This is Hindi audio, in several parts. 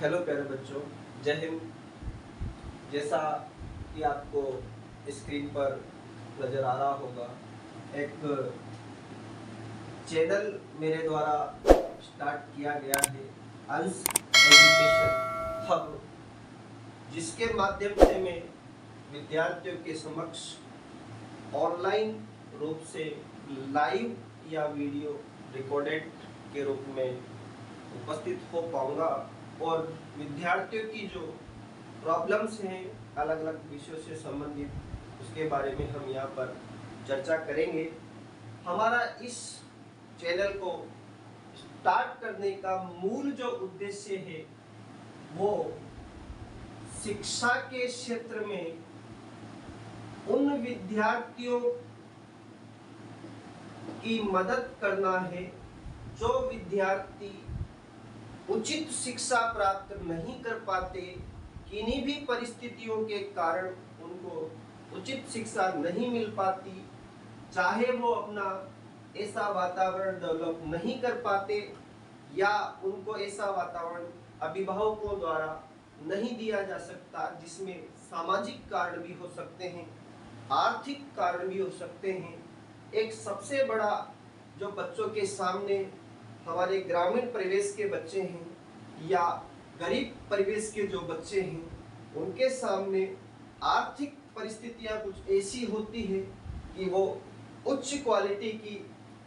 हेलो प्यारे बच्चों, जय हिंद। जैसा कि आपको स्क्रीन पर नज़र आ रहा होगा, एक चैनल मेरे द्वारा स्टार्ट किया गया है, अंश एजुकेशन हब, जिसके माध्यम से मैं विद्यार्थियों के समक्ष ऑनलाइन रूप से लाइव या वीडियो रिकॉर्डेड के रूप में उपस्थित हो पाऊंगा और विद्यार्थियों की जो प्रॉब्लम्स हैं अलग अलग विषयों से संबंधित, उसके बारे में हम यहाँ पर चर्चा करेंगे। हमारा इस चैनल को स्टार्ट करने का मूल जो उद्देश्य है वो शिक्षा के क्षेत्र में उन विद्यार्थियों की मदद करना है जो विद्यार्थी उचित शिक्षा प्राप्त नहीं कर पाते, किन्हीं भी परिस्थितियों के कारण उनको उचित शिक्षा नहीं मिल पाती, चाहे वो अपना ऐसा वातावरण डेवलप नहीं कर पाते या उनको ऐसा वातावरण अभिभावकों द्वारा नहीं दिया जा सकता, जिसमें सामाजिक कारण भी हो सकते हैं, आर्थिक कारण भी हो सकते हैं। एक सबसे बड़ा जो बच्चों के सामने हमारे ग्रामीण परिवेश के बच्चे हैं या गरीब परिवेश के जो बच्चे हैं, उनके सामने आर्थिक परिस्थितियां कुछ ऐसी होती है कि वो उच्च क्वालिटी की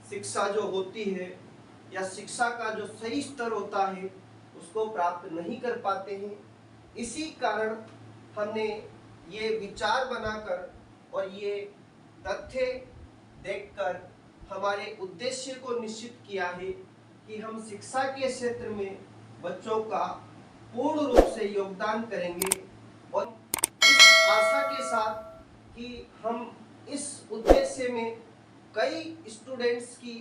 शिक्षा जो होती है या शिक्षा का जो सही स्तर होता है उसको प्राप्त नहीं कर पाते हैं। इसी कारण हमने ये विचार बनाकर और ये तथ्य देखकर हमारे उद्देश्य को निश्चित किया है कि हम शिक्षा के क्षेत्र में बच्चों का पूर्ण रूप से योगदान करेंगे और इस आशा के साथ कि हम इस उद्देश्य में कई स्टूडेंट्स की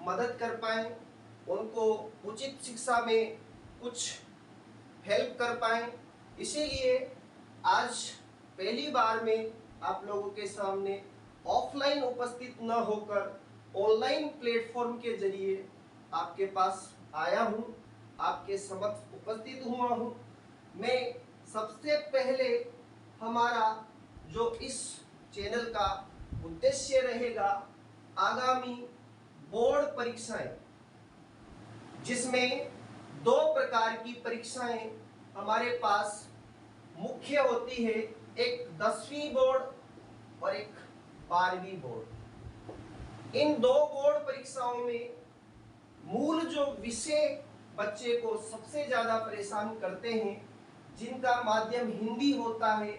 मदद कर पाएं, उनको उचित शिक्षा में कुछ हेल्प कर पाएं। इसीलिए आज पहली बार में आप लोगों के सामने ऑफलाइन उपस्थित न होकर ऑनलाइन प्लेटफॉर्म के जरिए आपके पास आया हूं, आपके समक्ष उपस्थित हुआ हूं। मैं सबसे पहले हमारा जो इस चैनल का उद्देश्य रहेगा, आगामी बोर्ड परीक्षाएं, जिसमें दो प्रकार की परीक्षाएं हमारे पास मुख्य होती है, एक 10वीं बोर्ड और एक 12वीं बोर्ड। इन दो बोर्ड परीक्षाओं में मूल जो विषय बच्चे को सबसे ज्यादा परेशान करते हैं, जिनका माध्यम हिंदी होता है,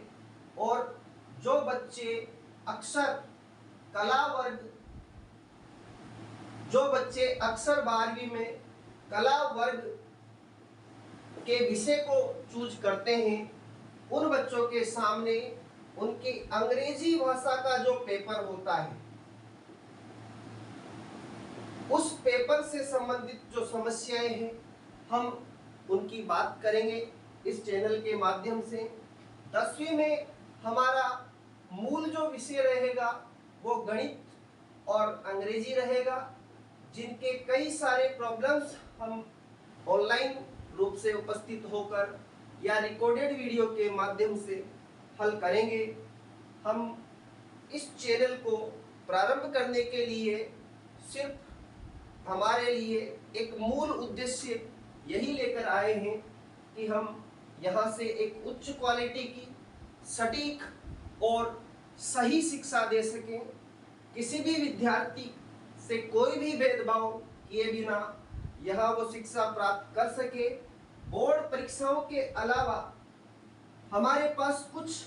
और जो बच्चे अक्सर कला वर्ग, जो बच्चे अक्सर 12वीं में कला वर्ग के विषय को चूज करते हैं, उन बच्चों के सामने उनकी अंग्रेजी भाषा का जो पेपर होता है, उस पेपर से संबंधित जो समस्याएं हैं हम उनकी बात करेंगे इस चैनल के माध्यम से। 10वीं में हमारा मूल जो विषय रहेगा वो गणित और अंग्रेजी रहेगा, जिनके कई सारे प्रॉब्लम्स हम ऑनलाइन रूप से उपस्थित होकर या रिकॉर्डेड वीडियो के माध्यम से हल करेंगे। हम इस चैनल को प्रारंभ करने के लिए सिर्फ हमारे लिए एक मूल उद्देश्य यही लेकर आए हैं कि हम यहाँ से एक उच्च क्वालिटी की सटीक और सही शिक्षा दे सकें, किसी भी विद्यार्थी से कोई भी भेदभाव किए बिना यहाँ वो शिक्षा प्राप्त कर सके। बोर्ड परीक्षाओं के अलावा हमारे पास कुछ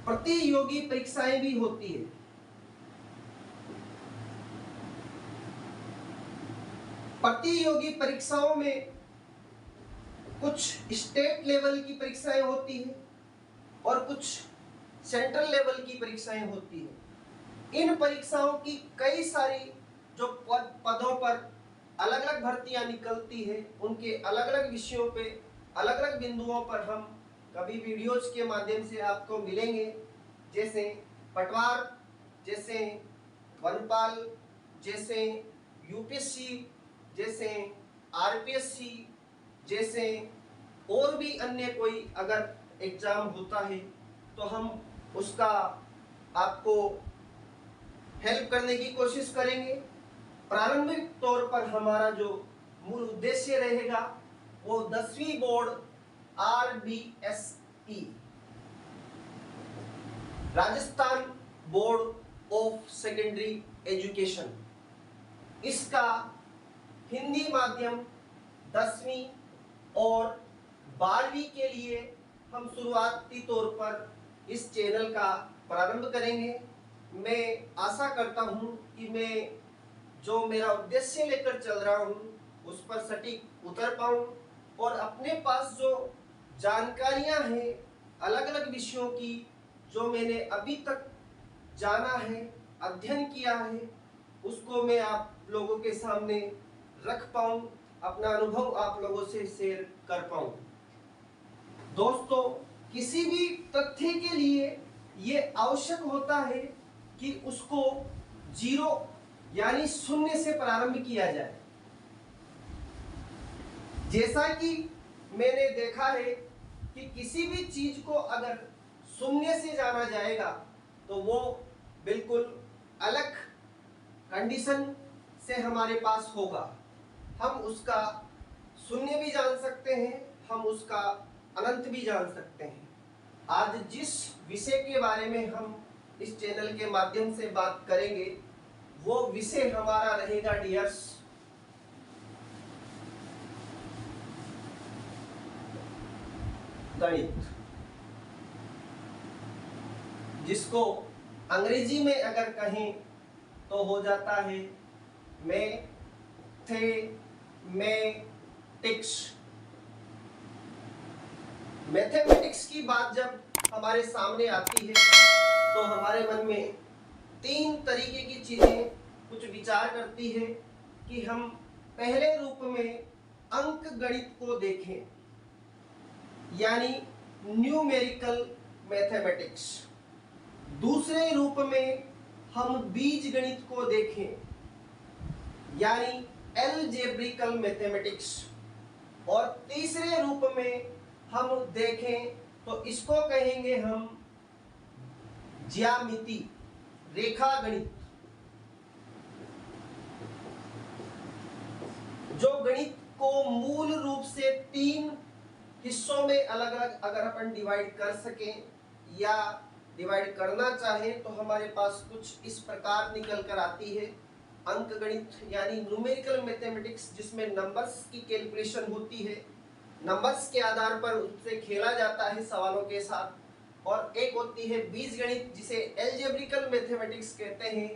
प्रतियोगी परीक्षाएं भी होती है। प्रतियोगी परीक्षाओं में कुछ स्टेट लेवल की परीक्षाएं होती हैं और कुछ सेंट्रल लेवल की परीक्षाएं होती हैं। इन परीक्षाओं की कई सारी जो पदों पर अलग अलग भर्तियां निकलती है, उनके अलग अलग विषयों पे अलग अलग बिंदुओं पर हम कभी वीडियोज के माध्यम से आपको मिलेंगे, जैसे पटवार, जैसे वनपाल, जैसे यूपीएससी, जैसे आरपीएससी, जैसे और भी अन्य कोई अगर एग्जाम होता है तो हम उसका आपको हेल्प करने की कोशिश करेंगे। प्रारंभिक तौर पर हमारा जो मूल उद्देश्य रहेगा वो 10वीं board RBSE, Rajasthan board of secondary education, इसका हिंदी माध्यम 10वीं और 12वीं के लिए हम शुरुआती तौर पर इस चैनल का प्रारंभ करेंगे। मैं आशा करता हूं कि मैं जो मेरा उद्देश्य लेकर चल रहा हूं उस पर सटीक उतर पाऊं और अपने पास जो जानकारियां हैं अलग अलग विषयों की, जो मैंने अभी तक जाना है, अध्ययन किया है, उसको मैं आप लोगों के सामने रख पाऊं, अपना अनुभव आप लोगों से शेयर कर पाऊं। दोस्तों, किसी भी तथ्य के लिए ये आवश्यक होता है कि उसको जीरो यानी शून्य से प्रारंभ किया जाए। जैसा कि मैंने देखा है कि किसी भी चीज को अगर शून्य से जाना जाएगा तो वो बिल्कुल अलग कंडीशन से हमारे पास होगा। हम उसका शून्य भी जान सकते हैं, हम उसका अनंत भी जान सकते हैं। आज जिस विषय के बारे में हम इस चैनल के माध्यम से बात करेंगे वो विषय हमारा रहेगा डियर्स गणित, जिसको अंग्रेजी में अगर कहें तो हो जाता है मैथमेटिक्स की बात जब हमारे सामने आती है तो हमारे मन में तीन तरीके की चीजें कुछ विचार करती है कि हम पहले रूप में अंक गणित को देखें, यानी न्यूमेरिकल मैथमेटिक्स। दूसरे रूप में हम बीज गणित को देखें, यानी एलजेब्रिकल मैथमेटिक्स। और तीसरे रूप में हम देखें तो इसको कहेंगे हम ज्यामिति, रेखा गणित। जो गणित को मूल रूप से तीन हिस्सों में अलग अलग अगर अपन डिवाइड कर सकें या डिवाइड करना चाहें तो हमारे पास कुछ इस प्रकार निकल कर आती है। अंक गणित यानी न्यूमेरिकल मैथमेटिक्स, जिसमें नंबर्स की कैलकुलेशन होती है, नंबर्स के आधार पर उससे खेला जाता है सवालों के साथ। और एक होती है बीज गणित, जिसे एल्जेब्रिकल मैथमेटिक्स कहते हैं।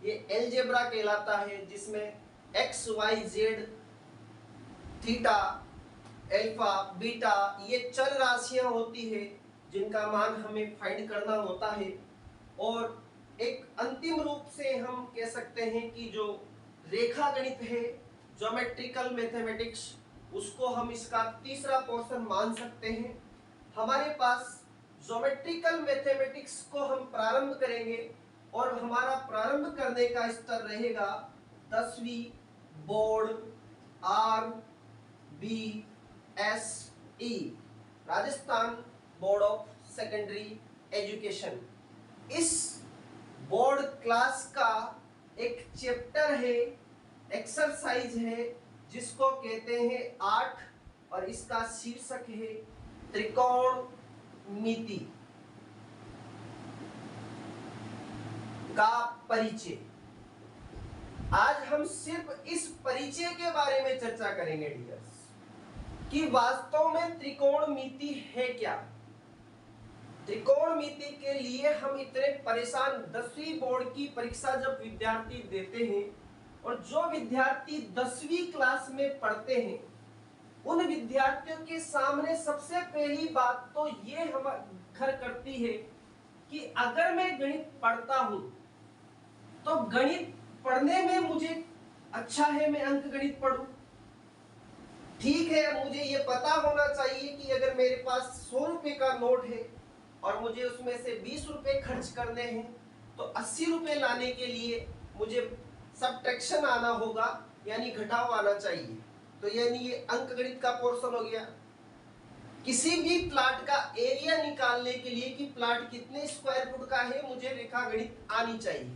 ये एल्जेब्रा कहलाता है, जिसमें x y z, theta, alpha, beta ये चर राशियां होती है जिनका मान हमें फाइंड करना होता है। और एक अंतिम रूप से हम कह सकते हैं कि जो रेखा गणित है, ज्योमेट्रिकल मैथमेटिक्स, उसको हम इसका तीसरा पोर्शन मान सकते हैं। हमारे पास ज्योमेट्रिकल मैथमेटिक्स को हम प्रारंभ करेंगे और हमारा प्रारंभ करने का स्तर रहेगा 10वीं board RBSE, Rajasthan board of secondary education. इस बोर्ड क्लास का एक चैप्टर है, एक्सरसाइज है, जिसको कहते हैं 8 और इसका शीर्षक है त्रिकोणमिति का परिचय। आज हम सिर्फ इस परिचय के बारे में चर्चा करेंगे डियर्स, कि वास्तव में त्रिकोणमिति है क्या। त्रिकोणमिति के लिए हम इतने परेशान 10वीं बोर्ड की परीक्षा जब विद्यार्थी देते हैं, और जो विद्यार्थी 10वीं क्लास में पढ़ते हैं, उन विद्यार्थियों के सामने सबसे पहली बात तो ये हम घर करती है कि अगर मैं गणित पढ़ता हूं तो गणित पढ़ने में मुझे अच्छा है, मैं अंक गणित पढ़ूं। ठीक है, मुझे ये पता होना चाहिए कि अगर मेरे पास 100 रुपए का नोट है और मुझे उसमें से 20 रुपए खर्च करने हैं तो 80 रुपए लाने के लिए मुझे सबट्रैक्शन आना होगा, यानी घटाव आना चाहिए। तो यानी ये अंक गणित का पोर्शन हो गया। किसी भी प्लाट का एरिया निकालने के लिए कि प्लाट कितने स्क्वायर फुट का है मुझे रेखागणित आनी चाहिए।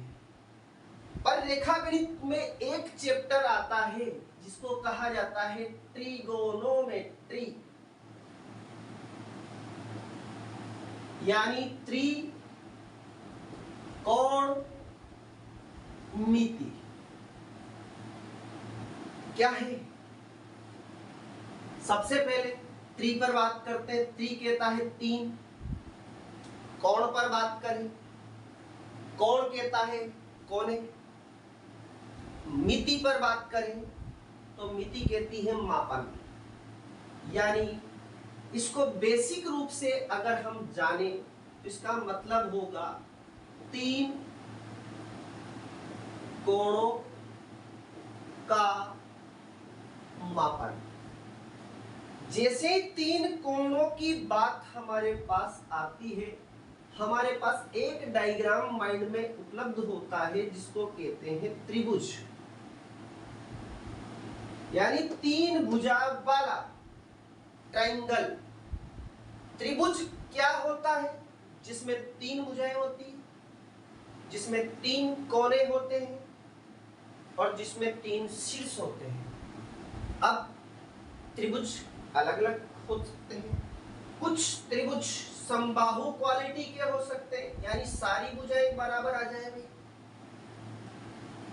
पर रेखागणित में एक चैप्टर आता है जिसको कहा जाता है ट्रिगोनोमेट्री, यानी त्रिकोणमिति। क्या है? सबसे पहले त्रि पर बात करते हैं। त्रि कहता है तीन। कोण पर बात करें, कोण कहता है कोने। मिति पर बात करें तो मिति कहती है मापन। यानी इसको बेसिक रूप से अगर हम जाने तो इसका मतलब होगा तीन कोणों का मापन। जैसे तीन कोणों की बात हमारे पास आती है, हमारे पास एक डायग्राम माइंड में उपलब्ध होता है जिसको कहते हैं त्रिभुज, यानी तीन भुजा वाला ट्रायंगल। त्रिभुज क्या होता है? जिसमें तीन भुजाएं होती हैं, जिसमें तीन कोने होते हैं और जिसमें तीन शीर्ष होते हैं। अब त्रिभुज अलग अलग हो सकते हैं। कुछ त्रिभुज समबाहु क्वालिटी के हो सकते हैं, यानी सारी भुजाएं बराबर आ जाएंगी।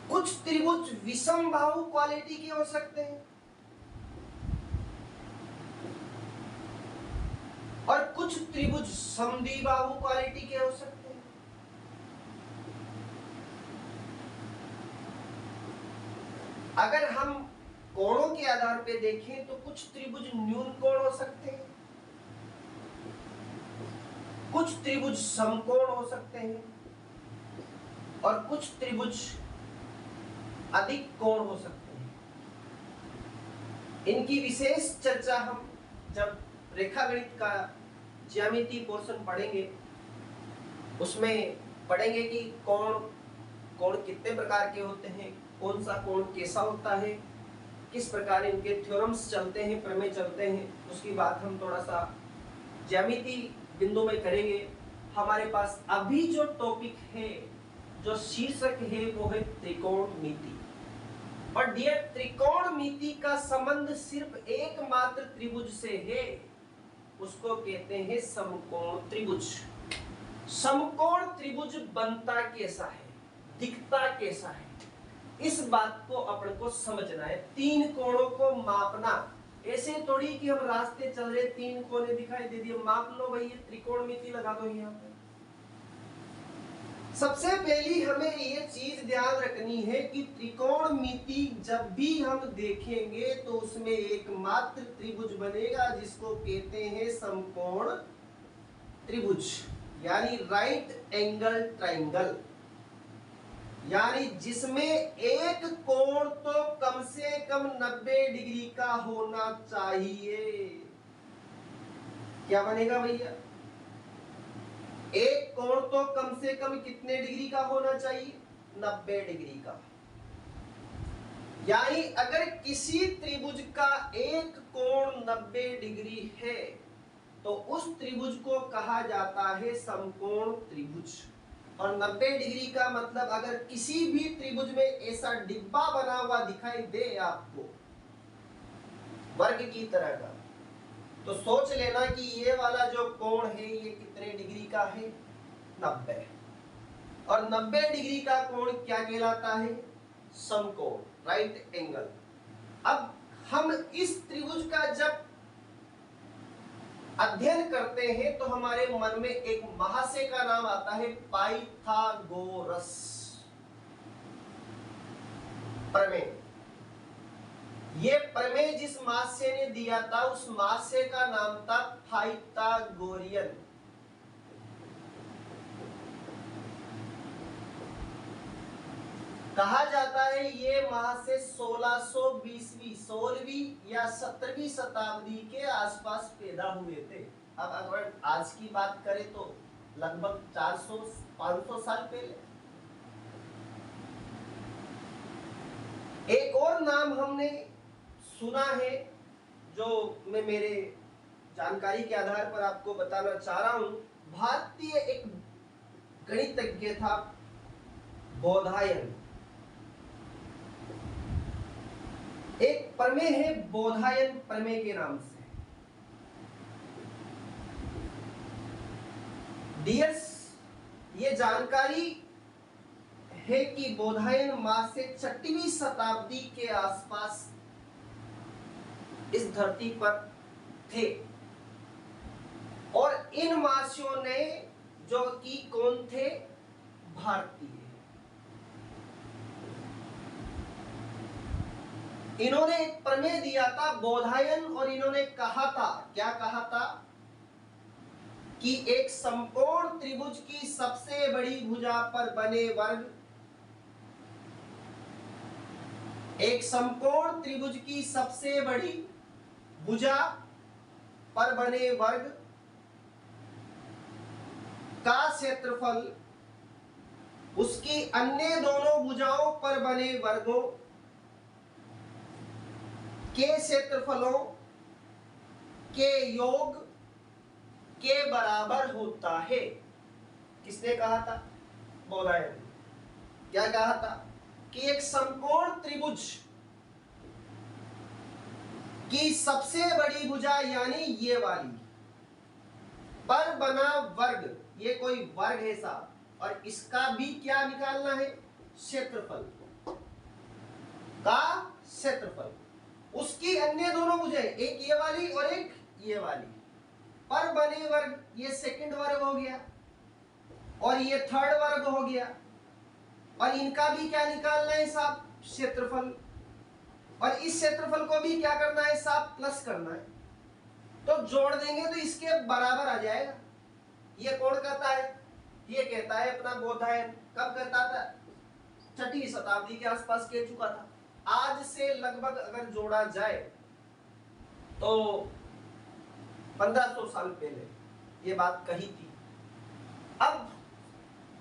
कुछ त्रिभुज विषमबाहु क्वालिटी के हो सकते हैं और कुछ त्रिभुज समद्विबाहु क्वालिटी के हो सकते हैं। अगर हम कोणों के आधार पे देखें तो कुछ त्रिभुज न्यून कोण हो सकते हैं, कुछ त्रिभुज समकोण हो सकते हैं और कुछ त्रिभुज अधिक कोण हो सकते हैं। इनकी विशेष चर्चा हम जब रेखागणित का ज्यामिति पोर्शन पढ़ेंगे उसमें पढ़ेंगे कि कोण कितने प्रकार के होते हैं, कौन सा कोण कैसा होता है, किस प्रकार इनके थ्योरम्स चलते हैं, प्रमेय चलते हैं। उसकी बात हम थोड़ा सा ज्यामिति बिंदु में करेंगे। हमारे पास अभी जो टॉपिक है, जो शीर्षक है, वो है त्रिकोणमिति। और डियर, त्रिकोणमिति का संबंध सिर्फ एकमात्र त्रिभुज से है, उसको कहते हैं समकोण त्रिभुज। समकोण त्रिभुज बनता कैसा है, दिखता कैसा है, इस बात को अपन को समझना है। तीन कोणों को मापना, ऐसे थोड़ी कि हम रास्ते चल रहे तीन कोने दिखाई दे दिए, माप लो भाई, त्रिकोणमिति लगा दो यहाँ पे। सबसे पहली हमें ये चीज ध्यान रखनी है कि त्रिकोणमिति जब भी हम देखेंगे तो उसमें एकमात्र त्रिभुज बनेगा जिसको कहते हैं समकोण त्रिभुज, यानी राइट एंगल ट्रायंगल। यानी जिसमें एक कोण तो कम से कम 90 डिग्री का होना चाहिए। क्या बनेगा भैया? एक कोण तो कम से कम कितने डिग्री का होना चाहिए? 90 डिग्री का। यानी अगर किसी त्रिभुज का एक कोण 90 डिग्री है तो उस त्रिभुज को कहा जाता है समकोण त्रिभुज। और 90 डिग्री का मतलब अगर किसी भी त्रिभुज में ऐसा डिब्बा बना हुआ दिखाई दे आपको वर्ग की तरह का, तो सोच लेना कि ये वाला जो कोण है ये कितने डिग्री का है? 90। और 90 डिग्री का कोण क्या कहलाता है? समकोण, राइट एंगल। अब हम इस त्रिभुज का जब अध्ययन करते हैं तो हमारे मन में एक महाशय का नाम आता है, पाइथागोरस प्रमेय। ये प्रमेय जिस महाशय ने दिया था उस महाशय का नाम था पाइथागोरियन। कहा जाता है ये महाशय 1620वीं या 17वीं शताब्दी के आसपास पैदा हुए थे। अब अगर आज की बात करें तो लगभग 400-500 साल पहले। एक और नाम हमने सुना है जो मैं मेरे जानकारी के आधार पर आपको बताना चाह रहा हूं। भारतीय एक गणितज्ञ था बोधायन। एक प्रमेय है बोधायन प्रमेय के नाम से। डियर्स, ये जानकारी है कि बोधायन माह से 6वीं शताब्दी के आसपास इस धरती पर थे और इन मासियों ने, जो कि कौन थे, भारतीय, इन्होंने एक प्रमेय दिया था बोधायन और इन्होंने कहा था, क्या कहा था, कि एक समकोण त्रिभुज की सबसे बड़ी भुजा पर बने वर्ग, एक समकोण त्रिभुज की सबसे बड़ी भुजा पर बने वर्ग का क्षेत्रफल उसकी अन्य दोनों भुजाओं पर बने वर्गों के क्षेत्रफलों के योग के बराबर होता है। किसने कहा था? बोधायन। क्या कहा था? कि एक समकोण त्रिभुज की सबसे बड़ी भुजा यानी ये वाली पर बना वर्ग, ये कोई वर्ग है साहब, और इसका भी क्या निकालना है? क्षेत्रफल का क्षेत्रफल उसकी अन्य दोनों भुजाएं, एक ये वाली और एक ये वाली, पर बने वर्ग, ये सेकंड वर्ग हो गया और ये थर्ड वर्ग हो गया, और इनका भी क्या निकालना है साहब? क्षेत्रफल। और इस क्षेत्रफल को भी क्या करना है साहब? प्लस करना है। तो जोड़ देंगे तो इसके बराबर आ जाएगा। ये कौन कहता है? ये कहता है अपना बोधायन। कब कहता था? 6वीं शताब्दी के आसपास कह चुका था। आज से लगभग अगर जोड़ा जाए तो 1500 साल पहले ये बात कही थी। अब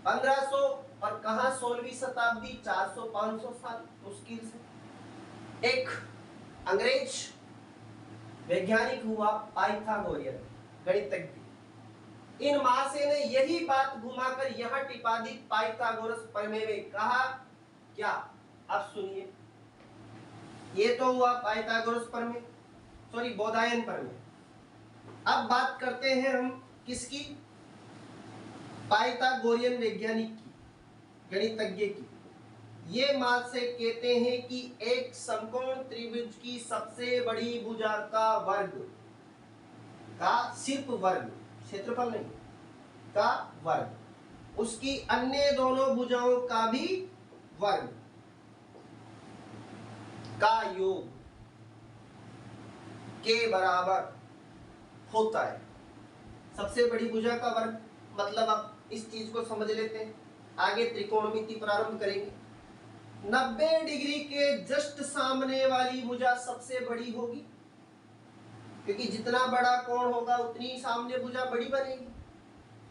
1500 और कहां 16वीं शताब्दी, 400-500 साल मुश्किल से। एक अंग्रेज वैज्ञानिक हुआ पाइथागोरियन गणितज्ञ। इन महाशय ने यही बात घुमाकर यहां टिपा दी पाइथागोरस प्रमेय में। कहा क्या? अब सुनिए, ये तो हुआ पाइथागोरस प्रमेय, सॉरी बोधायन प्रमेय। अब बात करते हैं हम किसकी? पाइथागोरियन वैज्ञानिक की, गणितज्ञ की। ये महाशय कहते हैं कि एक समकोण त्रिभुज की सबसे बड़ी भुजा का वर्ग, का सिर्फ वर्ग, क्षेत्रफल नहीं, का वर्ग, उसकी अन्य दोनों भुजाओं का भी वर्ग का योग के बराबर होता है। सबसे बड़ी भुजा का वर्ग मतलब, अब इस चीज को समझ लेते हैं, आगे त्रिकोणमिति प्रारंभ करेंगे। 90 डिग्री के जस्ट सामने वाली भुजा सबसे बड़ी होगी, क्योंकि जितना बड़ा कोण होगा उतनी सामने भुजा बड़ी बनेगी,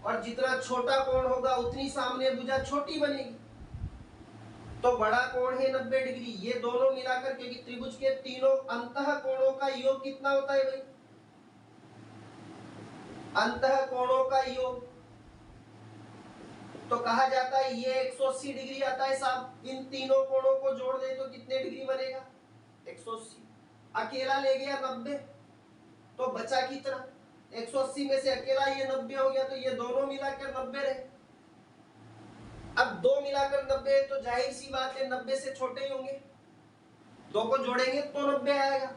और जितना छोटा कोण होगा उतनी सामने भुजा छोटी बनेगी। तो बड़ा कोण है 90 डिग्री, ये दोनों मिलाकर, क्योंकि त्रिभुज के तीनों अंतः कोणों का योग कितना होता है भाई? अंतः कोणों का योग। तो कहा जाता है ये 180 डिग्री आता है साहब। इन तीनों कोणों को जोड़ दे तो कितने डिग्री बनेगा? 180। अकेला ले गया 90, तो बचा कितना? 180 में से अकेला ये 90 हो गया, तो ये दोनों मिलाकर 90 रहे। अब दो मिलाकर 90 है, तो जाहिर सी बात है 90 से छोटे ही होंगे। दो को जोड़ेंगे तो 90 आएगा।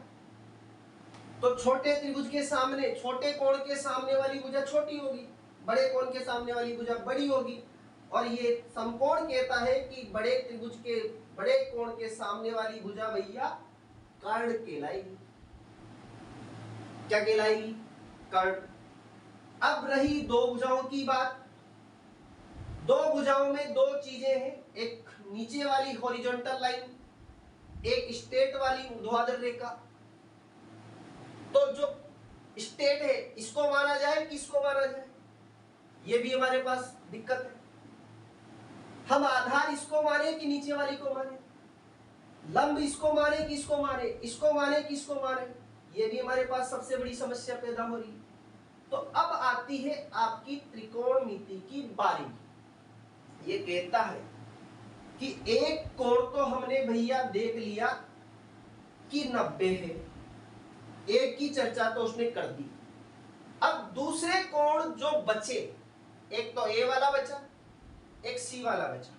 तो छोटे त्रिभुज के सामने, छोटे कोण के सामने वाली भुजा छोटी होगी, बड़े कोण के सामने वाली भुजा बड़ी होगी। और ये समकोण कहता है कि बड़े त्रिभुज के बड़े कोण के सामने वाली भुजा भैया कर्ण कहलाएगी। क्या कहलाएगी? कर्ण। अब रही दो भुजाओं की बात। दो भुजाओं में दो चीजें हैं, एक नीचे वाली हॉरिजॉन्टल लाइन, एक स्ट्रेट वाली ऊर्ध्वाधर रेखा। तो जो स्ट्रेट है इसको माना जाए, किसको माना जाए? ये भी हमारे पास दिक्कत है। हम आधार इसको माने कि नीचे वाली को माने? लंब इसको माने कि इसको माने? इसको माने कि इसको माने? ये भी हमारे पास सबसे बड़ी समस्या पैदा हो रही है। तो अब आती है आपकी त्रिकोणमिति की बारी। ये कहता है कि एक कोण तो हमने भैया देख लिया कि 90 है, एक की चर्चा तो उसने कर दी। अब दूसरे कोण जो बचे, एक तो ए वाला बचा, एक सी वाला बचा,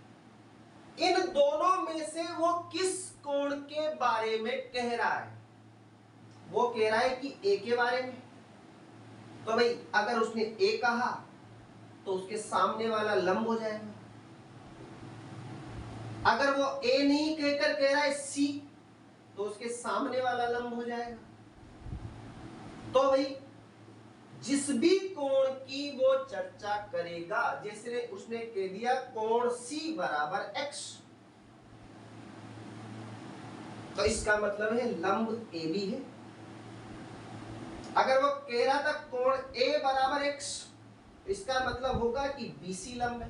इन दोनों में से वो किस कोण के बारे में कह रहा है? वो कह रहा है कि ए के बारे में। तो भाई अगर उसने ए कहा तो उसके सामने वाला लंब हो जाएगा। अगर वो ए नहीं कहकर कह रहा है सी, तो उसके सामने वाला लंब हो जाएगा। तो भाई जिस भी कोण की वो चर्चा करेगा, जैसे उसने कह दिया कोण सी बराबर एक्स, तो इसका मतलब है लंब ए भी है। अगर वो कह रहा था कोण ए बराबर एक्स, इसका मतलब होगा कि बीसी लंब है।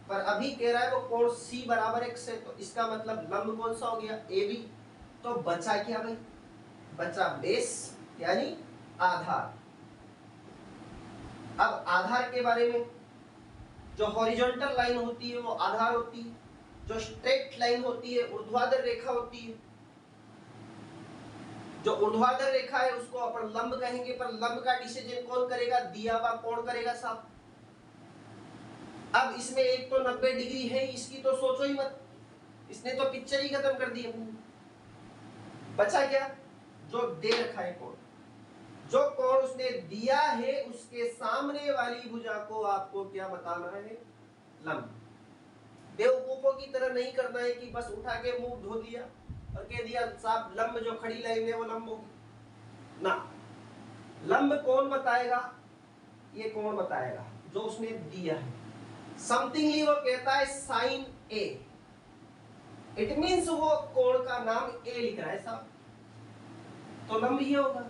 पर अभी कह रहा है वो कोण सी बराबर एक्स है, तो इसका मतलब लंब कौन सा हो गया? A B. तो बचा क्या भाई? बचा बेस यानी आधार। अब आधार के बारे में, जो हॉरिजॉन्टल लाइन होती है वो आधार होती है, जो स्ट्रेट लाइन होती है ऊर्ध्वाधर रेखा होती है। जो ऊर्ध्वाधर रेखा है उसको अपन लंब कहेंगे, पर लंब का डिसीजन कौन करेगा? दिया हुआ कोण करेगा साहब। अब इसमें एक तो 90 डिग्री है, इसकी तो सोचो ही मत, इसने तो पिक्चर ही खत्म कर दी अपनी। बचा क्या? जो दे रखा है कोण, जो कोण उसने दिया है उसके सामने वाली भुजा को आपको क्या बताना है? लंब। बेवकूफों की तरह नहीं करना है कि बस उठा के मुंह धो दिया और कह दिया साहब लंब जो खड़ी लाइन है वो लंब होगी ना। लंब कौन बताएगा? ये कौन बताएगा? जो उसने दिया है। समथिंगली वो कहता है साइन ए, इट मींस वो कोण का नाम ए लिख रहा है साहब, तो लंब ये होगा।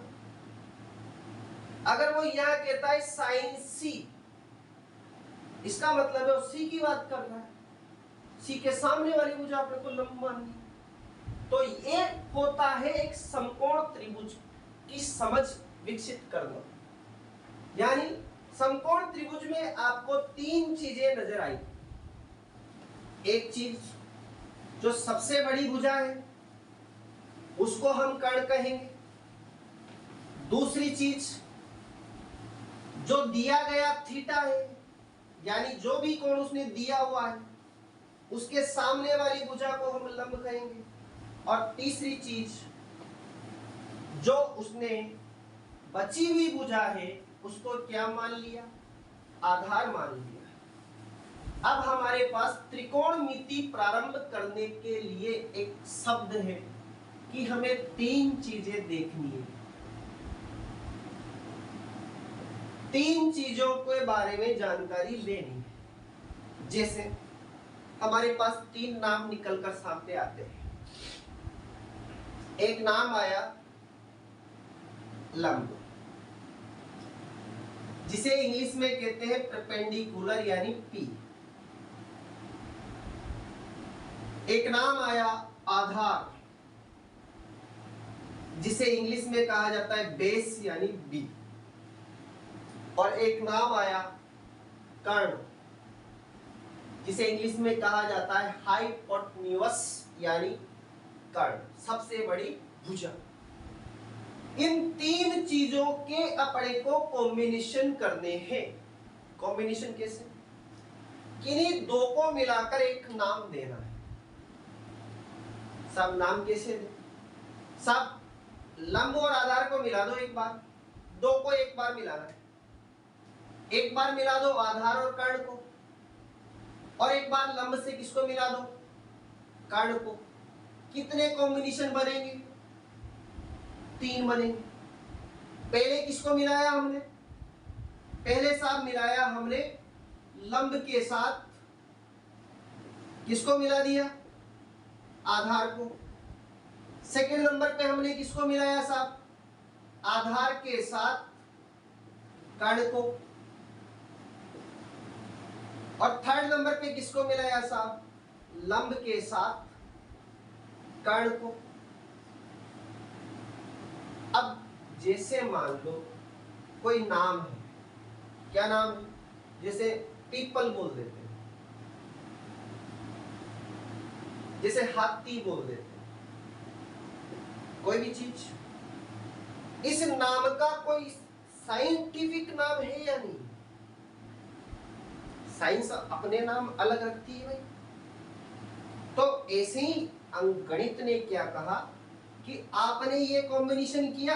अगर वो यहां कहता है साइन सी, इसका मतलब है वो सी की बात कर रहा है, सी के सामने वाली भुजा अपने को लंब माननी। तो ये होता है एक समकोण त्रिभुज की समझ विकसित करना। यानी समकोण त्रिभुज में आपको तीन चीजें नजर आई। एक चीज जो सबसे बड़ी भुजा है उसको हम कर्ण कहेंगे। दूसरी चीज जो दिया गया थीटा है, यानी जो भी कोण उसने दिया हुआ है उसके सामने वाली भुजा को हम लंब कहेंगे। और तीसरी चीज जो उसने बची हुई भुजा है उसको क्या मान लिया? आधार मान लिया। अब हमारे पास त्रिकोणमिति प्रारंभ करने के लिए एक शब्द है कि हमें तीन चीजें देखनी है। तीन चीजों के बारे में जानकारी लेनी है। जैसे हमारे पास तीन नाम निकलकर सामने आते हैं। एक नाम आया लंब, जिसे इंग्लिश में कहते हैं परपेंडिकुलर यानी पी। एक नाम आया आधार, जिसे इंग्लिश में कहा जाता है बेस यानी बी। और एक नाम आया कर्ण, जिसे इंग्लिश में कहा जाता है हाइपोटेन्यूस यानी कर्ण, सबसे बड़ी भुजा। इन तीन चीजों के अपने को कॉम्बिनेशन करने हैं। कॉम्बिनेशन कैसे? किन्हीं दो को मिलाकर एक नाम देना है। सब नाम कैसे दे? सब लंब और आधार को मिला दो एक बार, दो को एक बार मिलाना है। एक बार मिला दो आधार और कर्ण को, और एक बार लंब से किसको मिला दो? कर्ण को। कितने कॉम्बिनेशन बनेंगे? तीन बनेंगे। पहले किसको मिलाया हमने? पहले साथ मिलाया हमने लंब के साथ, किसको मिला दिया? आधार को। सेकंड नंबर पे हमने किसको मिलाया साहब? आधार के साथ कर्ण को। और थर्ड नंबर पे किसको मिलाया साहब? लंब के साथ कर्ण को। अब जैसे मान लो कोई नाम है, क्या नाम है, जैसे पीपल बोल देते हैं, जैसे हाथी बोल देते हैं, कोई भी चीज। इस नाम का कोई साइंटिफिक नाम है या नहीं? साइंस अपने नाम अलग रखती है भाई। तो ऐसे ही अंकगणित ने क्या कहा कि आपने ये कॉम्बिनेशन किया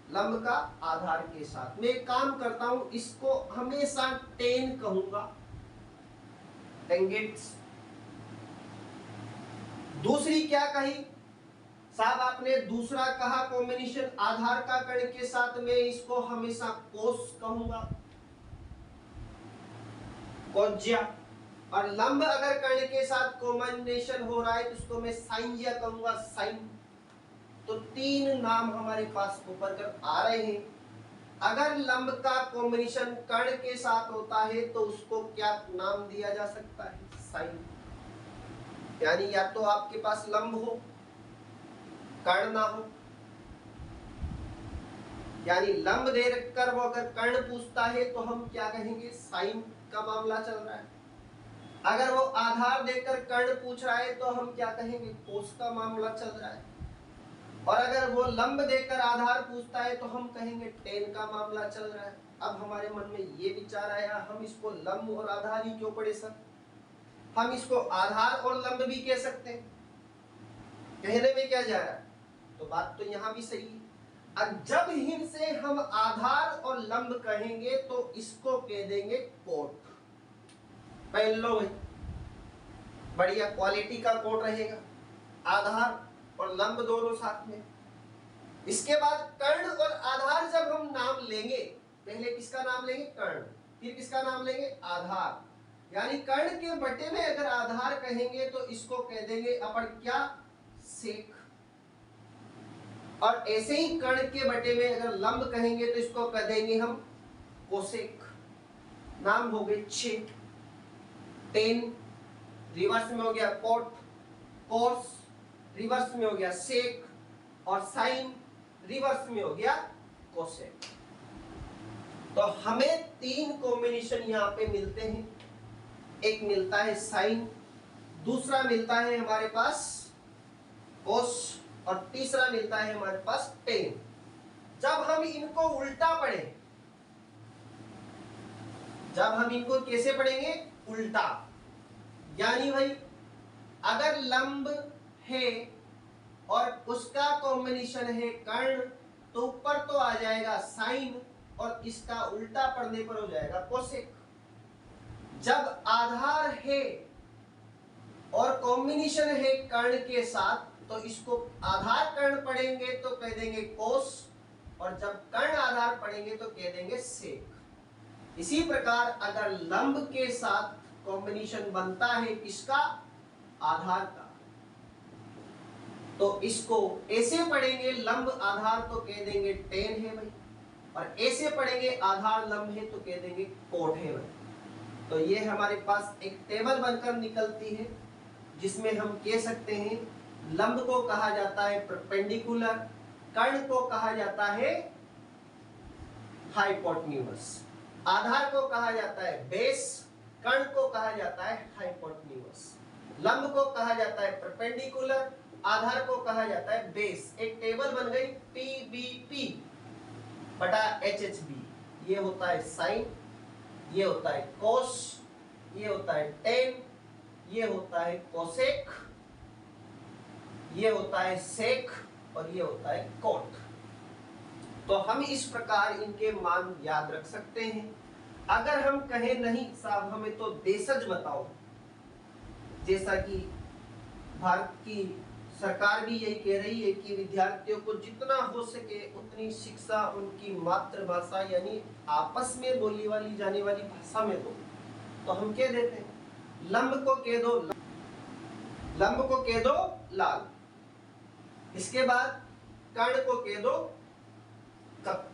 लंब का आधार के साथ, मैं एक काम करता हूं, इसको हमेशा 10 कहूंगा, टेंगेट्स। दूसरी क्या कही साहब आपने? दूसरा कहा कॉम्बिनेशन आधार का कर्ण के साथ, मैं इसको हमेशा कोस कहूंगा, कोज्या। और लंब अगर कर्ण के साथ कॉम्बिनेशन हो रहा है तो उसको मैं साइंजिया कहूंगा, साइन। तो 3 नाम हमारे पास ऊपर कर आ रहे हैं। अगर लंब का कॉम्बिनेशन कर्ण के साथ होता है तो उसको क्या नाम दिया जा सकता है? साइन। यानी या तो आपके पास लंब हो, कर्ण ना हो, यानी लंब दे रखकर वो अगर कर्ण पूछता है तो हम क्या कहेंगे? साइन का मामला चल रहा है। अगर वो आधार देकर कर्ण पूछ रहा है तो हम क्या कहेंगे? कोस का मामला चल रहा है। और अगर वो लंब देकर आधार पूछता है तो हम कहेंगे टेन का मामला चल रहा है। अब हमारे मन में ये विचार आया, हम इसको लंब और आधार ही क्यों पढ़े सर? हम इसको आधार और लंब भी कह सकते हैं। कहने में क्या जा रहा है? तो बात तो यहां भी सही है। अब जब इनसे हम आधार और लंब कहेंगे तो इसको कह देंगे कोट। पहन लो भाई, बढ़िया क्वालिटी का कोट रहेगा, आधार और लंब दोनों साथ में। इसके बाद कर्ण और आधार जब हम नाम लेंगे, पहले किसका नाम लेंगे? कर्ण, फिर किसका नाम लेंगे? आधार। यानी कर्ण के बटे में अगर आधार कहेंगे तो इसको कह देंगे अपन क्या? सेक। और ऐसे ही कर्ण के बटे में अगर लंब कहेंगे तो इसको कह देंगे हम कोसेक। नाम हो गए 6। टेन रिवर्स में हो गया कोट, कोस रिवर्स में हो गया सेक, और साइन रिवर्स में हो गया कोसेक। तो हमें 3 कॉम्बिनेशन यहां पे मिलते हैं। एक मिलता है साइन, दूसरा मिलता है हमारे पास कोस, और तीसरा मिलता है हमारे पास टेन। जब हम इनको उल्टा पढ़े, जब हम इनको कैसे पढ़ेंगे? उल्टा। यानी भाई अगर लंब है और उसका कॉम्बिनेशन है कर्ण तो ऊपर तो आ जाएगा साइन, और इसका उल्टा पढ़ने पर हो जाएगा कोसेक। जब आधार है और कॉम्बिनेशन है कर्ण के साथ तो इसको आधार कर्ण पढ़ेंगे तो कह देंगे कोस, और जब कर्ण आधार पढ़ेंगे तो कह देंगे सेक। इसी प्रकार अगर लंब के साथ कॉम्बिनेशन बनता है किसका? आधार का, तो इसको ऐसे पढ़ेंगे लंब आधार तो कह देंगे टेन है भाई, और ऐसे पढ़ेंगे आधार लंब है तो कह देंगे कोट है भाई। तो ये हमारे पास एक टेबल बनकर निकलती है जिसमें हम कह सकते हैं लंब को कहा जाता है परपेंडिकुलर, कर्ण को कहा जाता है हाइपोटेन्यूज, आधार को कहा जाता है बेस, कर्ण को कहा जाता है हाइपोटेन्यूज, लंब को कहा जाता है परपेंडिकुलर, आधार को कहा जाता है बेस। एक टेबल बन गई PBP बटा HHB। ये होता है साइन, ये होता है कोस, ये होता है टेन, ये होता है कोसेक, ये होता है सेक, और ये होता है कोट। तो हम इस प्रकार इनके मान याद रख सकते हैं। अगर हम कहें नहीं साहब हमें तो देशज बताओ, जैसा कि भारत की सरकार भी यही कह रही है कि विद्यार्थियों को जितना हो सके उतनी शिक्षा उनकी मातृभाषा यानी आपस में बोली वाली जाने वाली भाषा में दो, तो हम कह देते हैं लंब को कह दो, लंब को कह दो लाल, इसके बाद कर्ण को कह दो कप,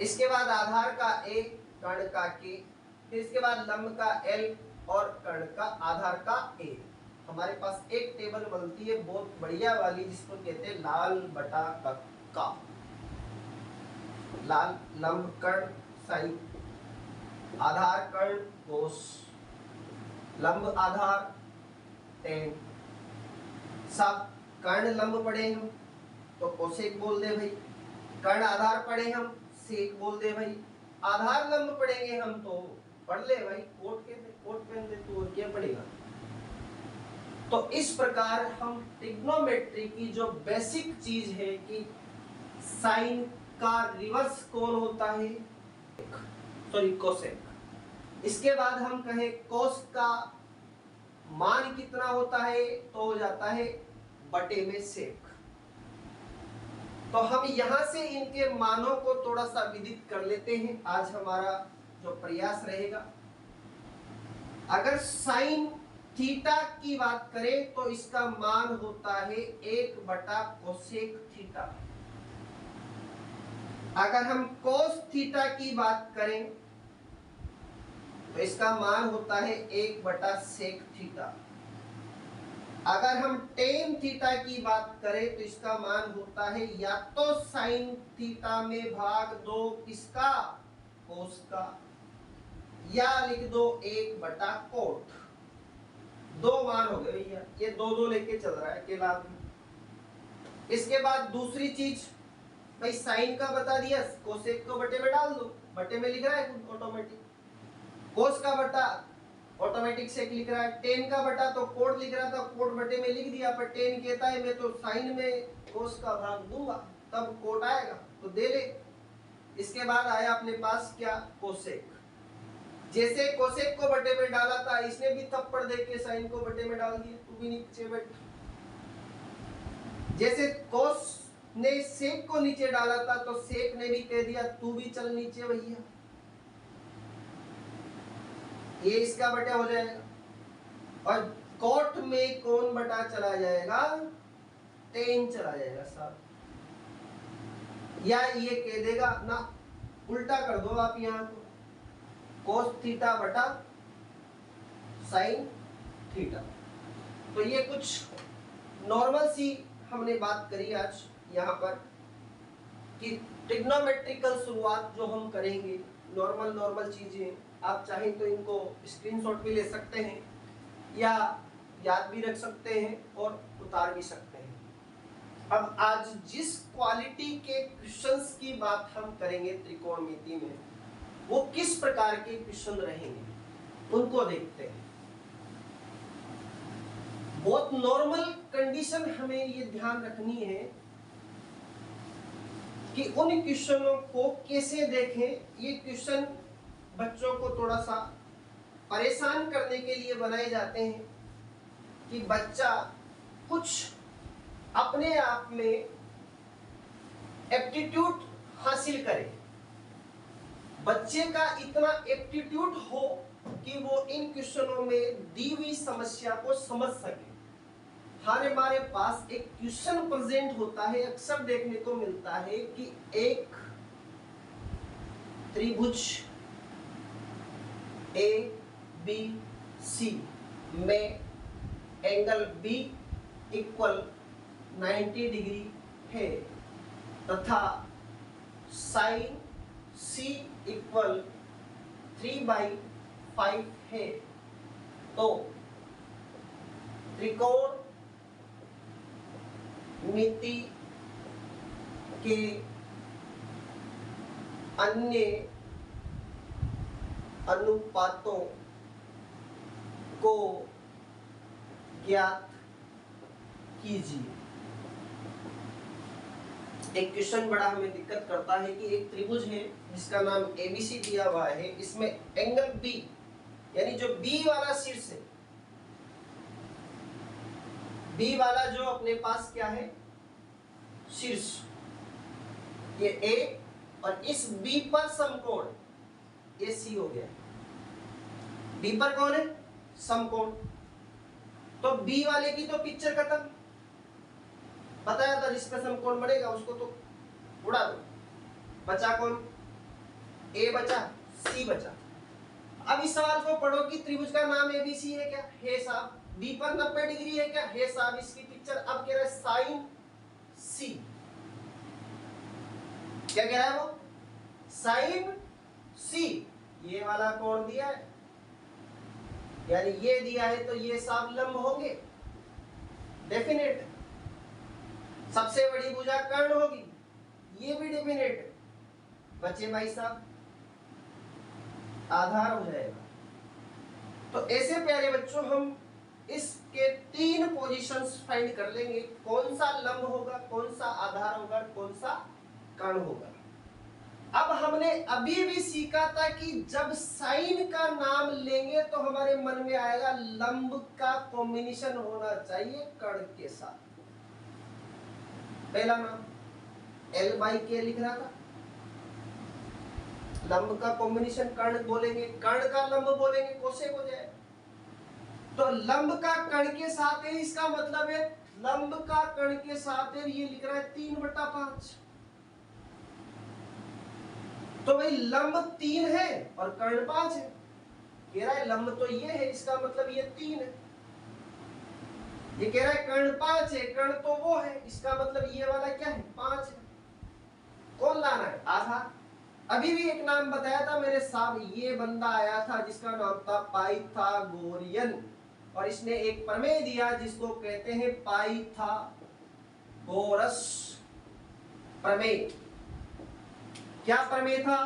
इसके बाद आधार का A, कर्ण का K, फिर इसके बाद लंब का L और कर्ण का आधार का A। हमारे पास एक टेबल बनती है बहुत बढ़िया वाली जिसको कहते हैं लाल बटा का। लाल लंब कर्ण साइन, आधार कर्ण कोस, लंब आधार टेन। सब कर्ण लंब पढ़े हम तो कोसेक बोल दे भाई, कर्ण आधार पढ़े हम सेक बोल दे भाई, आधार लंब पढ़ेंगे हम तो पढ़ ले भाई कोट के कोट पहन दे तू, और क्या पढ़ेगा। तो इस प्रकार हम ट्रिग्नोमेट्री की जो बेसिक चीज है कि साइन का रिवर्स कौन होता है, सॉरी कोसेक। इसके बाद हम कहें कोस का मान कितना होता है तो हो जाता है बटे में सेक। तो हम यहां से इनके मानों को थोड़ा सा विदित कर लेते हैं। आज हमारा जो प्रयास रहेगा, अगर साइन थीटा की बात करें तो इसका मान होता है 1 बटा कोसेक थीटा। अगर हम कोस थीटा की बात करें तो इसका मान होता है 1 बटा सेक थीटा। अगर हम टेन थीटा की बात करें तो इसका मान होता है या तो साइन थीटा में भाग 2 किसका, कोस का, या लिख दो 1 बटा कोट। दो मान हो गए भैया, ये दो दो लेके चल रहा है अकेला आदमी। इसके बाद दूसरी चीज भाई, साइन का बता दिया, कोसेक को बटे में डाल दो, बटे में लिख रहा है ऑटोमेटिक। कोस का बटा ऑटोमेटिक सेक लिख रहा है, टेन का बटा तो कोट लिख रहा था, कोट बटे में लिख दिया, पर टेन कहता है मैं तो साइन में कोस का भाग दूंगा तब कोट आएगा तो दे ले। इसके बाद आया अपने पास क्या, कोसेक। जैसे कोसेक को बटे में डाला था, इसने भी थप्पड़ दे के साइन को बटे में डाल दिया, तू भी नीचे बैठ। जैसे कोस ने सेक को नीचे डाला था तो सेक ने भी कह दिया तू भी चल नीचे भैया, ये इसका बटा हो जाएगा। और कोट में कौन बटा चला जाएगा, टेन चला जाएगा साहब। या ये कह देगा ना, उल्टा कर दो आप यहां को, कोस थीटा बटा साइन थीटा। तो ये कुछ नॉर्मल सी हमने बात करी आज यहाँ पर कि ट्रिग्नोमेट्रिकल शुरुआत जो हम करेंगे, नॉर्मल चीजें, आप चाहें तो इनको स्क्रीनशॉट भी ले सकते हैं या याद भी रख सकते हैं और उतार भी सकते हैं। अब आज जिस क्वालिटी के क्वेश्चंस की बात हम करेंगे त्रिकोणमिति में, वो किस प्रकार के क्वेश्चन रहेंगे उनको देखते हैं। बहुत नॉर्मल कंडीशन हमें ये ध्यान रखनी है कि उन क्वेश्चनों को कैसे देखें। ये क्वेश्चन बच्चों को थोड़ा सा परेशान करने के लिए बनाए जाते हैं कि बच्चा कुछ अपने आप में एप्टीट्यूड हासिल करे, बच्चे का इतना एप्टीट्यूड हो कि वो इन क्वेश्चनों में दी हुई समस्या को समझ सके। हमारे पास एक क्वेश्चन प्रेजेंट होता है, अक्सर देखने को मिलता है कि एक त्रिभुज ए बी सी में एंगल बी इक्वल 90 डिग्री है तथा साइन सी इक्वल 3/5 है, तो त्रिकोण मिति के अन्य अनुपातों को ज्ञात कीजिए। एक क्वेश्चन बड़ा हमें दिक्कत करता है कि एक त्रिभुज है जिसका नाम एबीसी दिया हुआ है, इसमें एंगल बी यानी जो बी वाला शीर्ष है, बी वाला जो अपने पास क्या है शीर्ष, ये ए, और इस बी पर समकोण ये सी हो गया। बी पर कौन है, समकोण, तो बी वाले की तो पिक्चर खत्म, बताया था जिस पर समकोण बनेगा उसको तो उड़ा दो। बचा कौन, ए बचा, सी बचा। अब इस सवाल को पढ़ो कि त्रिभुज का नाम एबीसी है क्या, है साहब। बी पर 90 डिग्री है क्या, है साहब। इसकी पिक्चर अब कह रहा है साइन सी, क्या कह रहा है वो, साइन सी, ये वाला कोण दिया है, यानी ये दिया है तो ये सब लंब होंगे, डेफिनेट। सबसे बड़ी भुजा कर्ण होगी, ये भी डेफिनेट। बचे भाई साहब आधार हो जाएगा। तो ऐसे प्यारे बच्चों हम इसके 3 पोजीशंस फाइंड कर लेंगे, कौन सा लंब होगा, कौन सा आधार होगा, कौन सा कर्ण होगा। अब हमने अभी भी सीखा था कि जब साइन का नाम लेंगे तो हमारे मन में आएगा लंब का कॉम्बिनेशन होना चाहिए कर्ण के साथ। पहला नाम L/K लिख रहा था, लंब का कॉम्बिनेशन कर्ण बोलेंगे, कर्ण का लंब बोलेंगे, कोसेक हो जाए। तो लंब का कर्ण के साथ है, इसका मतलब है लंब का कर्ण के साथ है, ये लिख रहा है 3/5। तो भाई लंब 3 है और कर्ण 5 है, कह रहा है लंब तो ये है, इसका मतलब ये 3 है। ये कह रहा है कर्ण 5 है, कर्ण तो वो है, इसका मतलब ये वाला क्या है, 5 है। कौन लाना है, आधार। अभी भी एक नाम बताया था मेरे साहब, ये बंदा आया था जिसका नाम था पाइथागोरियन, और इसने एक प्रमेय दिया जिसको कहते हैं पाइथागोरस प्रमेय। क्या प्रमेय था,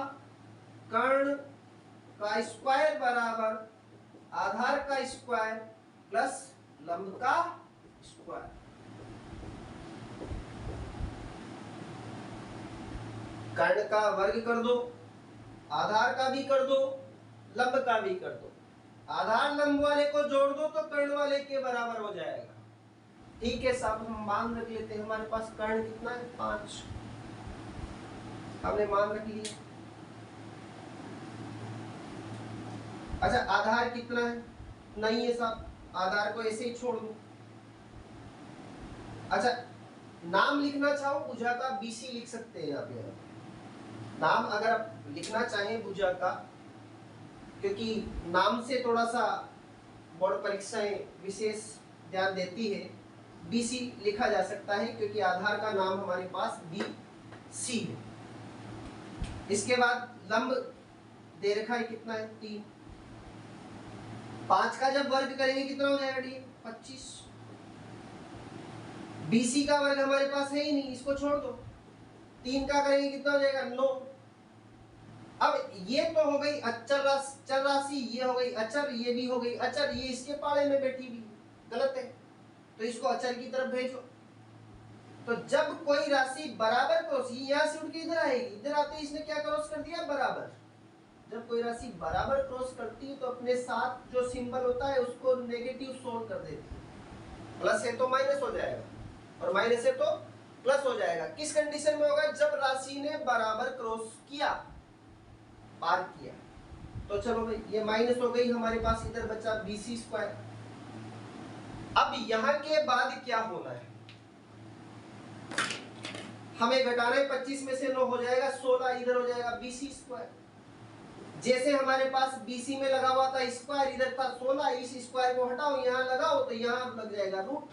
कर्ण का स्क्वायर बराबर आधार का स्क्वायर प्लस लंब का स्क्वायर। कर्ण का वर्ग कर दो, आधार का भी कर दो, लंब का भी कर दो। आधार लंब वाले को जोड़ दो तो कर्ण वाले के बराबर हो जाएगा। ठीक है साहब, हम मान रख लेते हैं, हमारे पास कर्ण कितना है, 5, हमने मान रख लिया। अच्छा आधार कितना है, नहीं है साहब, आधार को ऐसे ही छोड़ दो। अच्छा नाम लिखना चाहो भुजा का, BC लिख सकते हैं यहाँ पे। नाम अगर आप लिखना चाहें भुजा का, क्योंकि नाम से थोड़ा सा बोर्ड परीक्षाएं विशेष ध्यान देती है, BC लिखा जा सकता है क्योंकि आधार का नाम हमारे पास BC है। इसके बाद लंब दे रखा है कितना है, 3। 5 का जब वर्ग करेंगे कितना हो जाएगा, 25। BC का वर्ग हमारे पास है ही नहीं, इसको छोड़ दो। 3 का करेंगे कितना हो जाएगा, 9। अब ये तो हो गई अचर राशि, ये हो गई अचर, ये भी हो गई अचर, ये इसके पाले में बैठी भी गलत है, तो इसको अचर की तरफ भेजो। तो जब कोई राशि बराबर क्रॉस, यहां से उठ के इधर आएगी, इधर आते इसने क्या क्रॉस कर दिया, बराबर। जब कोई राशि बराबर क्रॉस करती है तो अपने साथ जो सिंबल होता है उसको नेगेटिव शो कर देती है। प्लस है तो माइनस हो जाएगा और माइनस है तो प्लस हो जाएगा। किस कंडीशन में होगा, जब राशि ने बराबर क्रॉस किया, पार किया। तो चलो भाई ये माइनस हो गई, हमारे पास इधर बचा BC स्क्वायर। अब यहां के बाद क्या होना है, हमें घटाना है, 25 में से 9 हो जाएगा 16, इधर हो जाएगा BC स्क्वायर। जैसे हमारे पास BC में लगा हुआ था स्क्वायर, इधर था 16, इस स्क्वायर को हटाओ, यहां लगाओ तो यहां लग जाएगा रूट।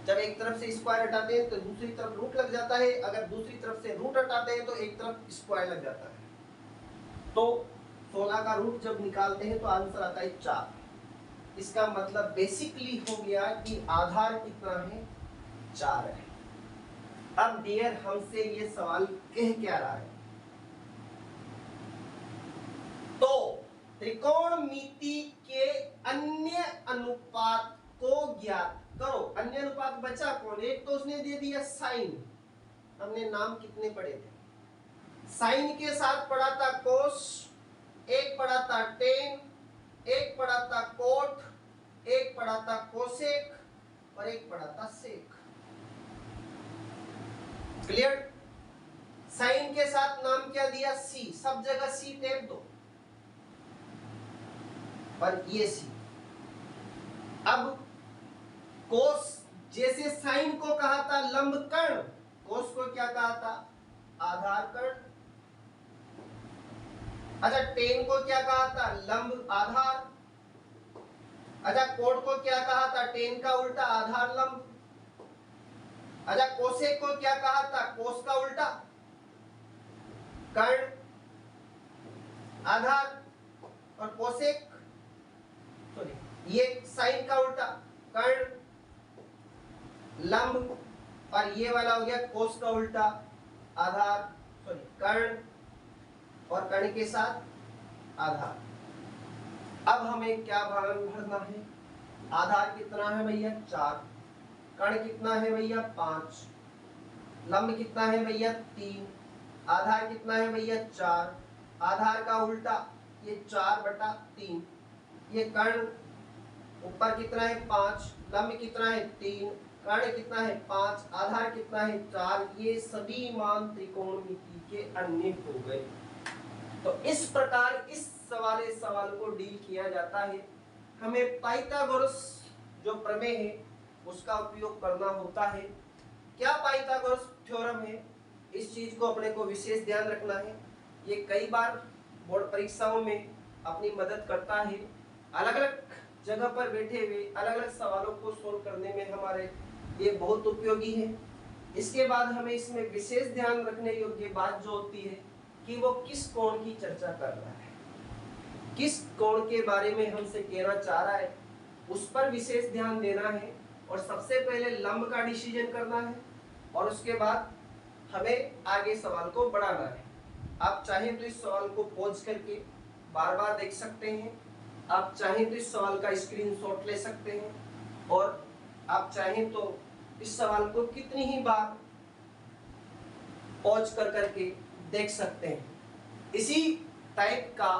जब एक तरफ से स्क्वायर हटाते हैं तो दूसरी तरफ रूट लग जाता है, अगर दूसरी तरफ से रूट हटाते हैं तो एक तरफ स्क्वायर लग जाता है। तो 16 का रूट जब निकालते हैं तो आंसर आता है 4। इसका मतलब बेसिकली हो गया कि आधार कितना है, 4 है। अब डियर हमसे ये सवाल कह क्या रहा है, तो त्रिकोणमिति के अन्य अनुपात को ज्ञात करो। अन्य अनुपात बचा कौन, एक तो उसने दे दिया साइन, हमने नाम कितने पढ़े थे, साइन के साथ पढ़ा था कोस, एक पढ़ा था टेन, एक पढ़ा था कोट, एक पढ़ा था कोसेक और एक पढ़ा था सेक। क्लियर। साइन के साथ नाम क्या दिया, सी, सब जगह सी टेप दो, पर ये सी। अब कोस, जैसे साइन को कहा था लंब कर्ण, कोस को क्या कहा था, आधार कर्ण। अच्छा टेन को क्या कहा था, लंब आधार। अच्छा कोट को क्या कहा था, टेन का उल्टा आधार लंब। अच्छा कोसेक को क्या कहा था, कोस का उल्टा कर्ण आधार और कोसेक, सॉरी ये साइन का उल्टा कर्ण लंब, और ये वाला हो गया कोस का उल्टा आधार, सॉरी कर्ण और कर्ण के साथ आधार। अब हमें क्या भाग भरना है? आधार कितना है भैया 4, कर्ण कितना है भैया 5, लंब कितना है भैया 3, आधार कितना है भैया 4, आधार का उल्टा ये 4/3, ये कर्ण ऊपर कितना है 5, लंब कितना है 3, कर्ण कितना है 5, आधार कितना है 4, ये सभी मान त्रिकोणमिति के अन्य हो गए। तो इस प्रकार इस सवाल को डील किया जाता है। हमें पाइथागोरस जो प्रमेय है उसका उपयोग करना होता है। क्या पाइथागोरस थ्योरम है, इस चीज को अपने को विशेष ध्यान रखना है। ये कई बार बोर्ड परीक्षाओं में अपनी मदद करता है। अलग अलग जगह पर बैठे हुए अलग अलग सवालों को सोल्व करने में हमारे ये बहुत उपयोगी है। इसके बाद हमें इसमें विशेष ध्यान रखने योग्य बात जो होती है कि वो किस कोण की चर्चा कर रहा है, किस कोण के बारे में हमसे कहना चाह रहा है, उस पर विशेष ध्यान देना है। और सबसे पहले लंब का डिसीजन करना है और उसके बाद हमें आगे सवाल को बढ़ाना है। आप चाहें तो इस सवाल को पॉज करके बार बार देख सकते हैं, आप चाहें तो इस सवाल का स्क्रीनशॉट ले सकते हैं, और आप चाहें तो इस सवाल को कितनी ही बार पॉज कर करके देख सकते हैं। इसी टाइप का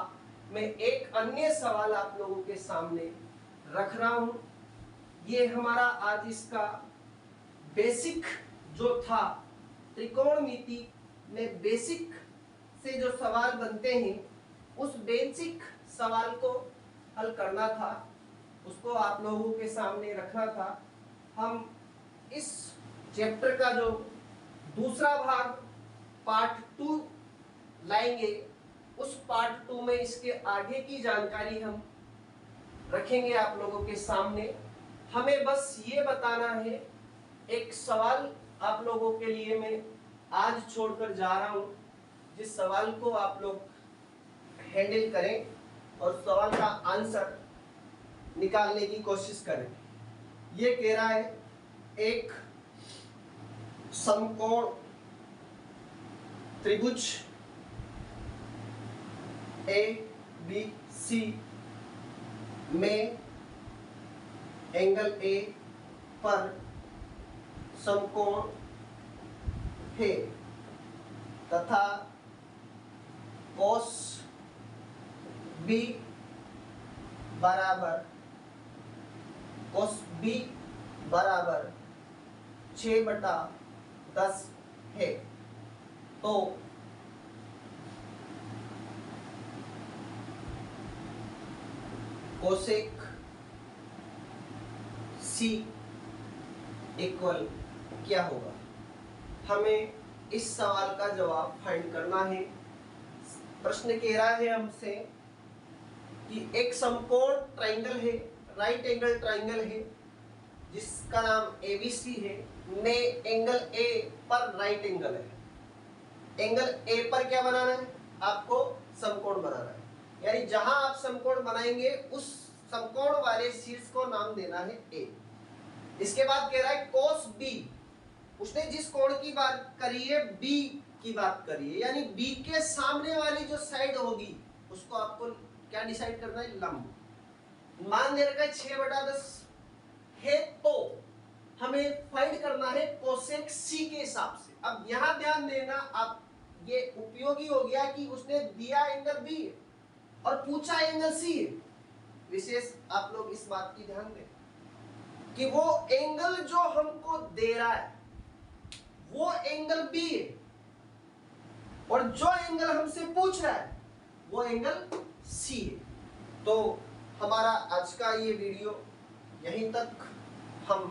मैं एक अन्य सवाल आप लोगों के सामने रख रहा हूं। ये हमारा आज इसका बेसिक जो था, त्रिकोणमिति में बेसिक से जो सवाल बनते हैं उस बेसिक सवाल को हल करना था, उसको आप लोगों के सामने रखना था। हम इस चैप्टर का जो दूसरा भाग पार्ट 2 लाएंगे, उस पार्ट 2 में इसके आगे की जानकारी हम रखेंगे आप लोगों के सामने। हमें बस ये बताना है, एक सवाल आप लोगों के लिए मैं आज छोड़कर जा रहा हूं, जिस सवाल को आप लोग हैंडल करें और सवाल का आंसर निकालने की कोशिश करें। ये कह रहा है एक समकोण त्रिभुज ABC में एंगल A पर समकोण है तथा cos B बराबर 6/10 है। तो कोसेक C इक्वल क्या होगा? हमें इस सवाल का जवाब फाइंड करना है। प्रश्न कह रहा है हमसे कि एक समकोण ट्रायंगल है, राइट एंगल ट्रायंगल है, जिसका नाम ABC है, में एंगल A पर राइट एंगल है। एंगल A पर क्या बनाना है? आपको समकोण बनाना है। यानी जहां आप समकोण बनाएंगे उस समकोण वाले शीर्ष को नाम देना है A। इसके बाद कह रहा है cos B, उसने जिस कोण की बात करी है B की बात करी है, यानी B के सामने वाली जो साइड होगी उसको आपको क्या डिसाइड करना है? लंब। मान दे रखा है 6/10 है, तो हमें फाइंड करना है कोसेक C के हिसाब से। अब यहां ध्यान देना, आप ये उपयोगी हो गया कि उसने दिया एंगल B और पूछा एंगल C है। विशेष आप लोग इस बात की ध्यान दें कि वो एंगल जो हमको दे रहा है वो एंगल B है, और जो एंगल हमसे पूछ रहा है वो एंगल C है। तो हमारा आज का ये वीडियो यहीं तक हम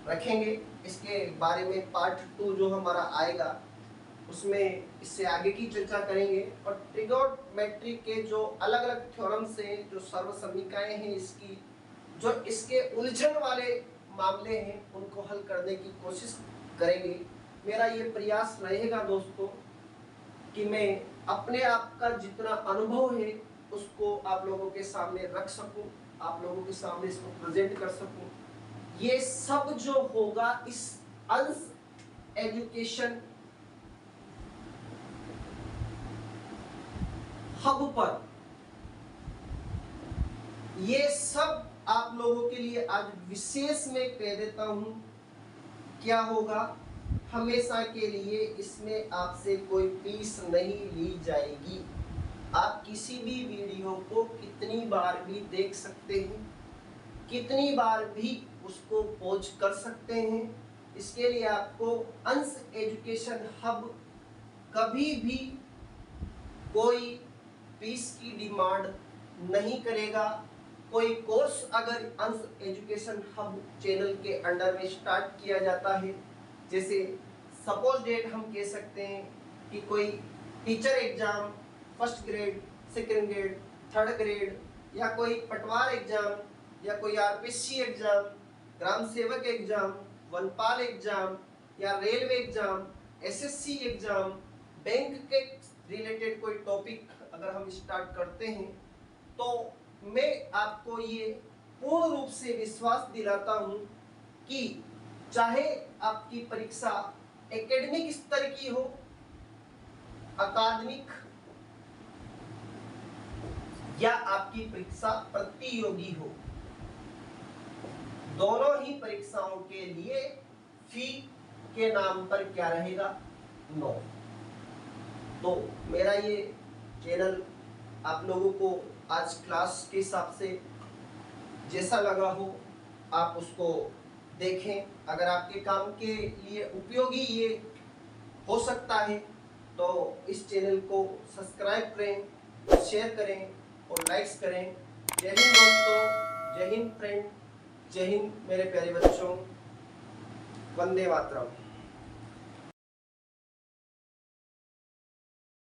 रखेंगे। इसके बारे में पार्ट 2 जो हमारा आएगा उसमें इससे आगे की चर्चा करेंगे, और ट्रिगोनोमेट्री के जो अलग अलग थ्योरम से जो सर्व समीकरण हैं, इसकी जो इसके उलझन वाले मामले हैं उनको हल करने की कोशिश करेंगे। मेरा ये प्रयास रहेगा दोस्तों कि मैं अपने आप का जितना अनुभव है उसको आप लोगों के सामने रख सकूं, आप लोगों के सामने इसको प्रेजेंट कर सकूं। ये सब जो होगा इस अंश एजुकेशन हब पर, ये सब आप लोगों के लिए आज विशेष में कह देता हूं। क्या होगा, हमेशा के लिए इसमें आपसे कोई फीस नहीं ली जाएगी। आप किसी भी वीडियो को कितनी बार भी देख सकते हैं, कितनी बार भी उसको पॉज कर सकते हैं। इसके लिए आपको अंश एजुकेशन हब कभी भी कोई फीस की डिमांड नहीं करेगा। कोई कोर्स अगर अंश एजुकेशन हब चैनल के अंडर में स्टार्ट किया जाता है, जैसे सपोज डेट हम कह सकते हैं कि कोई teacher exam first grade, second grade, third grade, या कोई पटवार एग्जाम, या कोई आरपीएससी एग्जाम, ग्राम सेवक एग्जाम, वनपाल एग्जाम, या railway exam, SSC exam, bank के रिलेटेड कोई टॉपिक अगर हम स्टार्ट करते हैं, तो मैं आपको ये पूर्ण रूप से विश्वास दिलाता हूं कि चाहे आपकी परीक्षा एकेडमिक स्तर की हो, अकादमिक, या आपकी परीक्षा प्रतियोगी हो, दोनों ही परीक्षाओं के लिए फी के नाम पर क्या रहेगा, नो। तो मेरा ये चैनल आप लोगों को आज क्लास के हिसाब से जैसा लगा हो आप उसको देखें। अगर आपके काम के लिए उपयोगी ये हो सकता है तो इस चैनल को सब्सक्राइब करें, शेयर करें और लाइक्स करें। जय हिंद दोस्तों, जय हिंद फ्रेंड, जय हिंद मेरे प्यारे बच्चों, वंदे मातरम।